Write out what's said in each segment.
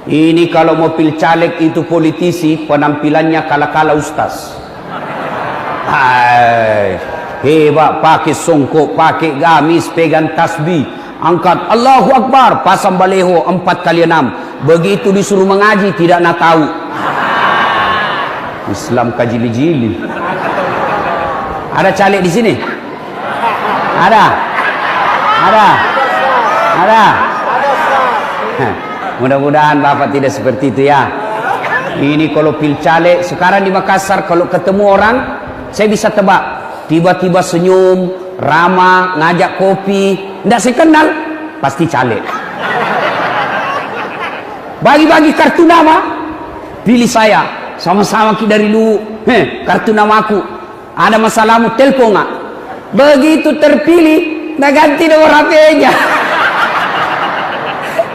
Ini kalau mau pil caleg itu politisi, penampilannya kala-kala ustaz. Hai, hebat, pakai songkok, pakai gamis, pegang tasbih, angkat Allahu Akbar, pasang baleho 4x6. Begitu disuruh mengaji tidak nak tahu. Islam kajili-jili. Ada caleg di sini? Ada? Mudah-mudahan Bapak tidak seperti itu ya. Ini kalau pil caleg sekarang di Makassar, kalau ketemu orang saya bisa tebak, tiba-tiba senyum, ramah, ngajak kopi, tidak saya kenal, pasti caleg. Bagi-bagi kartu nama, pilih saya, sama-sama kita dari dulu, kartu namaku, ada masalahmu, telepon nggak? Begitu terpilih, nak ganti nomor HP-nya.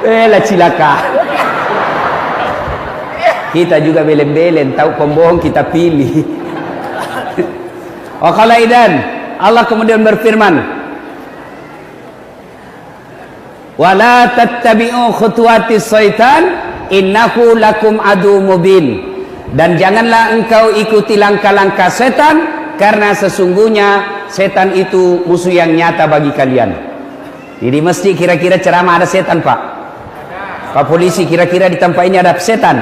Lah cilaka. Kita juga belen-belen, tahu pembohong kita pilih. Wakalaidan, Allah kemudian berfirman, wala tattabi'u khutuwatis syaitan innahu lakum adu mubin. Dan janganlah engkau ikuti langkah-langkah setan, karena sesungguhnya setan itu musuh yang nyata bagi kalian. Jadi mesti kira-kira ceramah ada setan, Pak? Pak polisi, kira-kira di tempat ini ada setan?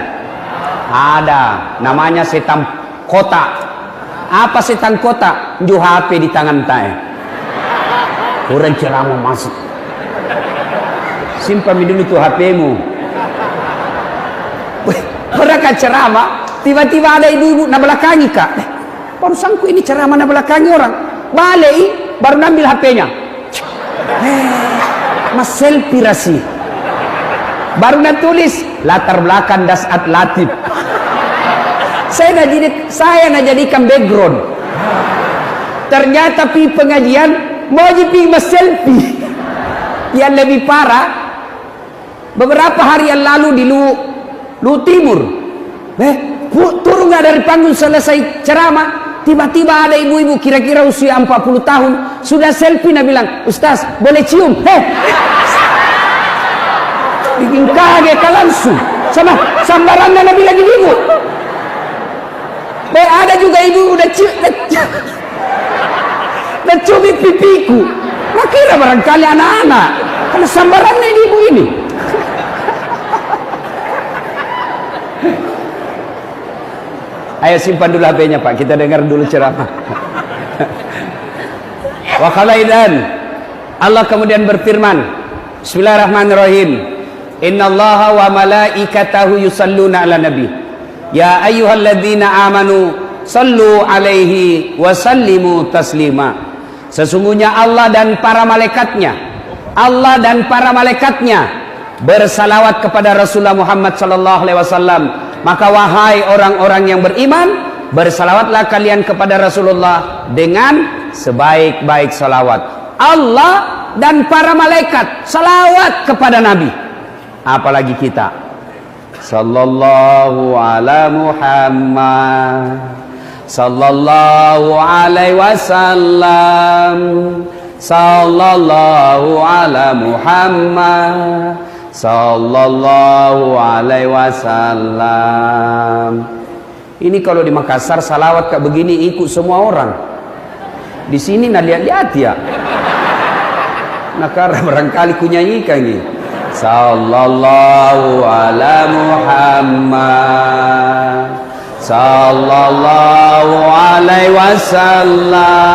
Ada, namanya setan kota. Apa setan kota? Ju HP di tangan saya. Orang ceramah masuk. Simpan dulu tuh HP-mu. Mereka ceramah, tiba-tiba ada ibu-ibu na belakangi, Kak. Barusanku ini ceramah na belakangi orang. Balik, baru ambil HP-nya. Mas selfie rasi. Baru nak tulis latar belakang Dasat Latif. Saya nak jadikan background. Ternyata pi pengajian mau jadi mas selfie. Yang lebih parah, beberapa hari yang lalu di Lu Timur, turun nggak dari panggung selesai ceramah, tiba-tiba ada ibu-ibu kira-kira usia 40 tahun sudah selfie, nah bilang, Ustaz boleh cium? Bikin kaget langsung sama sambarannya, Nabi lagi ibu. Ada juga ibu udah cubit pipiku. Nah kira barangkali anak-anak, karena sambarannya ibu ini. Ayo simpan dulu HP-nya, Pak, kita dengar dulu ceramah. Wa khalaidan, Allah kemudian berfirman, Bismillahirrahmanirrahim, Innallaha wa malaikatahu yusalluna ala nabi, ya ayyuhalladzina amanu sallu alaihi wa sallimu taslima. Sesungguhnya Allah dan para malaikatnya bersalawat kepada Rasulullah Muhammad sallallahu alaihi wasallam. Maka wahai orang-orang yang beriman, bersalawatlah kalian kepada Rasulullah dengan sebaik-baik salawat. Allah dan para malaikat salawat kepada Nabi, apalagi kita. Sallallahu ala Muhammad, sallallahu alaihi wasallam, sallallahu ala Muhammad, sallallahu alaihi wasallam. Ini kalau di Makassar salawat kayak begini ikut semua orang. Di sini nak lihat-lihat ya. Nah karena barangkali kunyanyikan ini. Sallallahu ala Muhammad, sallallahu alaihi wasallam,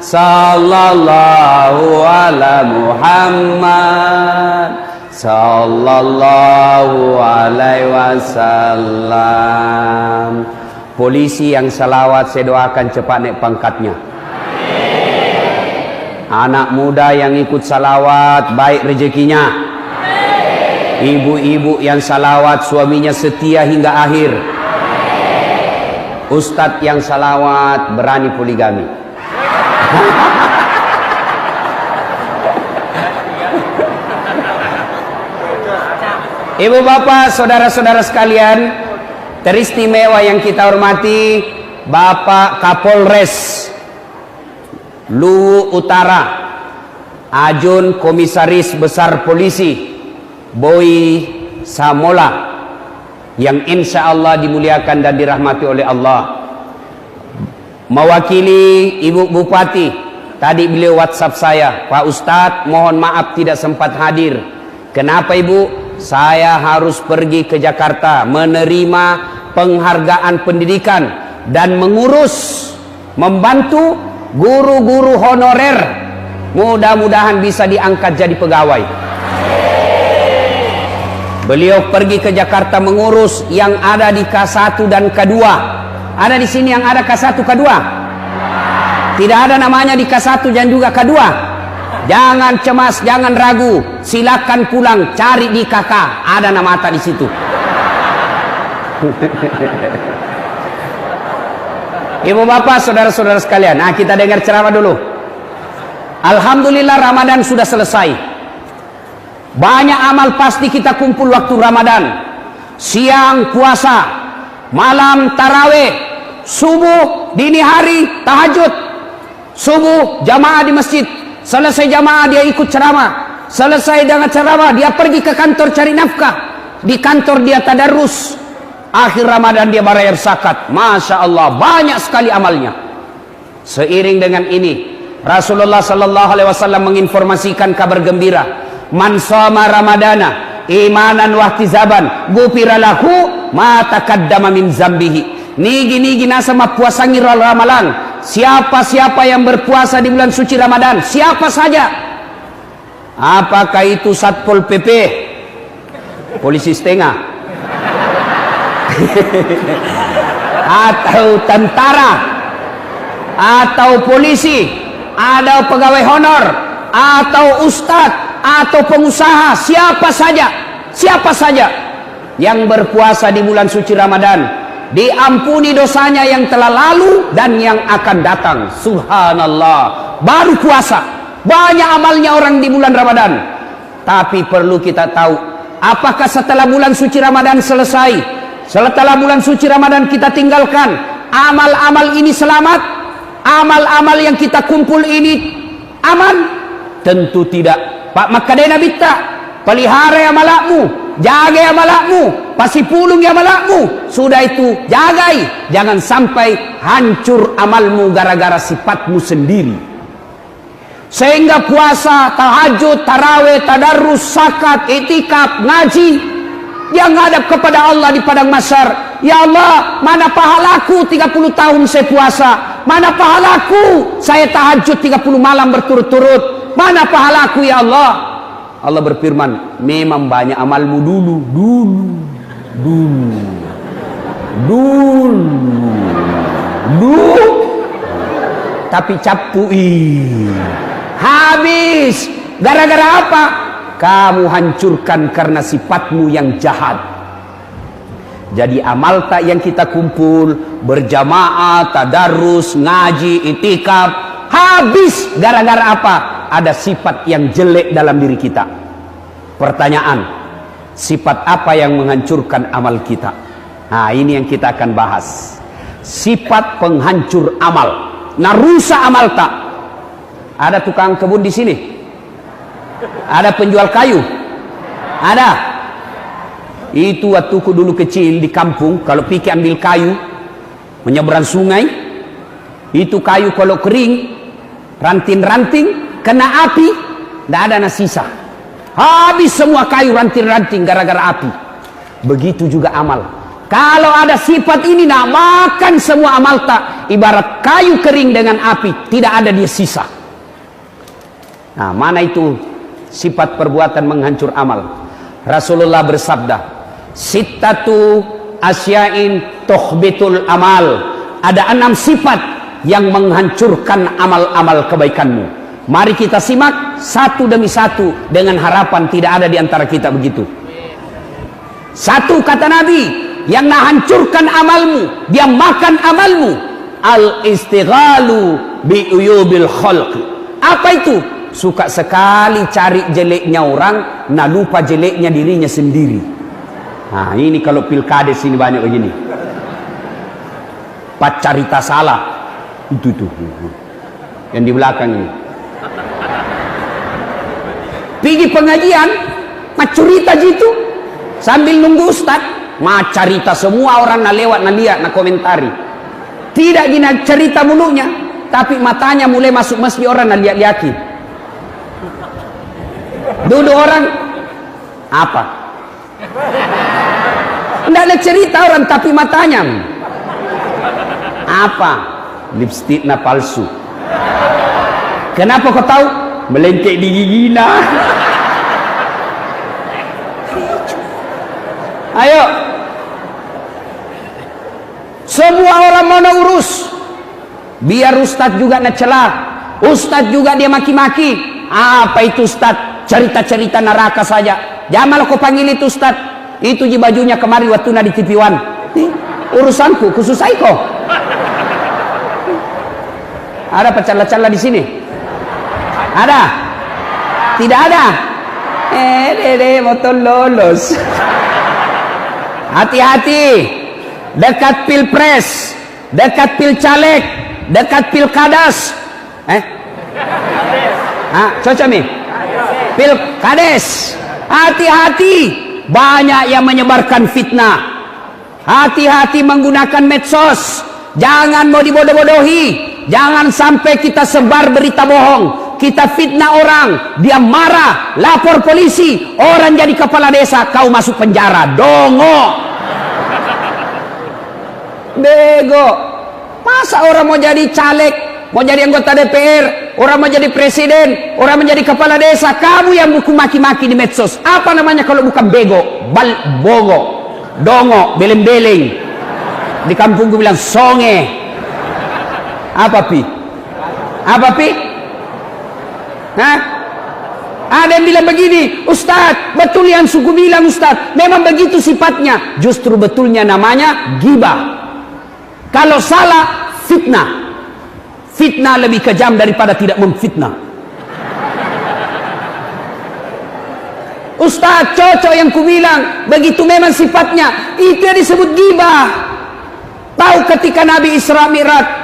sallallahu ala Muhammad, sallallahu alaihi wasallam. Polisi yang salawat saya doakan cepat naik pangkatnya. Anak muda yang ikut salawat baik rezekinya. Ibu-ibu yang salawat suaminya setia hingga akhir. Ustadz yang salawat berani poligami. Ibu bapak, saudara-saudara sekalian, teristimewa yang kita hormati Bapak Kapolres Luwu Utara, Ajun Komisaris Besar Polisi Boy Samola yang insya Allah dimuliakan dan dirahmati oleh Allah, mewakili Ibu Bupati. Tadi beliau WhatsApp saya, Pak Ustadz mohon maaf tidak sempat hadir. Kenapa Ibu? Saya harus pergi ke Jakarta menerima penghargaan pendidikan dan mengurus, membantu guru-guru honorer. Mudah-mudahan bisa diangkat jadi pegawai. Beliau pergi ke Jakarta mengurus yang ada di K1 dan K2. Ada di sini yang ada K1, K2? Tidak ada namanya di K1 dan juga K2. Jangan cemas, jangan ragu. Silakan pulang, cari di KK. Ada nama Atta di situ. Ibu bapak, saudara-saudara sekalian. Nah, kita dengar ceramah dulu. Alhamdulillah Ramadan sudah selesai. Banyak amal pasti kita kumpul waktu Ramadan. Siang puasa, malam tarawih, subuh dini hari tahajud, subuh jamaah di masjid, selesai jamaah dia ikut ceramah, selesai dengan ceramah dia pergi ke kantor cari nafkah, di kantor dia tadarus, akhir Ramadan dia bayar zakat. Masya Allah, banyak sekali amalnya. Seiring dengan ini Rasulullah Sallallahu Alaihi Wasallam menginformasikan kabar gembira. Man shoma ramadana imanan wahtizaban gufira lahu ma taqaddama min zambihi. Nigi nasa mapuasangi ramalan. Siapa-siapa yang berpuasa di bulan suci Ramadan, siapa saja, apakah itu Satpol PP, polisi setengah, atau tentara, atau polisi, ada pegawai honor, atau ustadz, atau pengusaha, siapa saja yang berpuasa di bulan suci Ramadan, diampuni dosanya yang telah lalu dan yang akan datang. Subhanallah, baru puasa banyak amalnya orang di bulan Ramadan. Tapi perlu kita tahu, apakah setelah bulan suci Ramadan selesai, setelah bulan suci Ramadan kita tinggalkan, amal-amal ini selamat, amal-amal yang kita kumpul ini aman? Tentu tidak. Pak Makadena Bitta, pelihara ya malakmu, jaga ya malakmu, pasti pulung ya malakmu. Sudah itu jagai, jangan sampai hancur amalmu gara-gara sifatmu sendiri. Sehingga puasa, tahajud, tarawih, tadarus, zakat, itikaf, ngaji yang ngadap kepada Allah di padang mahsyar. Ya Allah, mana pahalaku 30 tahun saya puasa, mana pahalaku saya tahajud 30 malam berturut-turut, mana pahalaku ya Allah? Allah berfirman, memang banyak amalmu dulu, tapi capui habis. Gara-gara apa? Kamu hancurkan karena sifatmu yang jahat. Jadi amal tak yang kita kumpul berjamaah, tadarus, ngaji, itikaf, habis gara-gara apa? Ada sifat yang jelek dalam diri kita. Pertanyaan, sifat apa yang menghancurkan amal kita? Nah, ini yang kita akan bahas. Sifat penghancur amal. Nah, rusak amal tak? Ada tukang kebun di sini? Ada penjual kayu? Ada. Itu waktuku dulu kecil di kampung, kalau pergi ambil kayu menyeberang sungai, itu kayu kalau kering, ranting-ranting, kena api, tidak ada sisa. Habis semua kayu ranting-ranting gara-gara api. Begitu juga amal. Kalau ada sifat ini, nak makan semua amal tak. Ibarat kayu kering dengan api, tidak ada dia sisa. Nah, mana itu sifat perbuatan menghancur amal? Rasulullah bersabda, sittatu asya'in tuhbitul amal. Ada 6 sifat yang menghancurkan amal-amal kebaikanmu. Mari kita simak satu demi satu dengan harapan tidak ada di antara kita begitu. Satu, kata Nabi, yang menghancurkan amalmu, dia makan amalmu, al-istighalu bi uyubil khalq. Apa itu? Suka sekali cari jeleknya orang, nah lupa jeleknya dirinya sendiri. Nah, ini kalau pilkades ini banyak begini. Pacarita salah. Itu tuh. Yang di belakang ini. Pergi pengajian, macurita gitu. Sambil nunggu Ustaz, cerita semua orang na lewat na lihat na komentari. Tidak gina cerita mulutnya, tapi matanya mulai masuk masjid orang na lihat-lihati. Duduk orang apa? Tidak ada cerita orang, tapi matanya apa? Lipstick na palsu. Kenapa kau tahu? Melengkek di gigina. Ayo, semua orang mau urus, biar Ustadz juga ngecela, Ustadz juga dia maki-maki. Apa itu Ustadz? Cerita-cerita neraka saja. Jangan malah kau panggil itu Ustadz. Itu di bajunya kemarin waktu na di TV One. Urusanku, khusus kok. Ada pecala-cala di sini? Ada? Tidak ada? Motor lolos. Hati-hati, dekat pilpres, dekat pilcaleg, dekat pilkadas, cocok nih, pilkades. Hati-hati, banyak yang menyebarkan fitnah. Hati-hati menggunakan medsos, jangan mau dibodoh-bodohi, jangan sampai kita sebar berita bohong, kita fitnah orang, dia marah, lapor polisi, orang jadi kepala desa, kau masuk penjara. Dongo, bego. Masa orang mau jadi caleg, mau jadi anggota DPR, orang mau jadi presiden, orang menjadi kepala desa, kamu yang buku maki-maki di medsos. Apa namanya kalau bukan bego? Bogo, dongo, beleng-beleng. Di kampungku bilang songe. Apa pi? Apa pi? Hah? Ada yang bilang begini, Ustadz, betul yang suku bilang Ustadz, memang begitu sifatnya. Justru betulnya namanya ghibah. Kalau salah, fitnah. Fitnah lebih kejam daripada tidak memfitnah. Ustadz, cocok yang kubilang, begitu memang sifatnya. Itu yang disebut ghibah. Tahu ketika Nabi Isra Mi'raj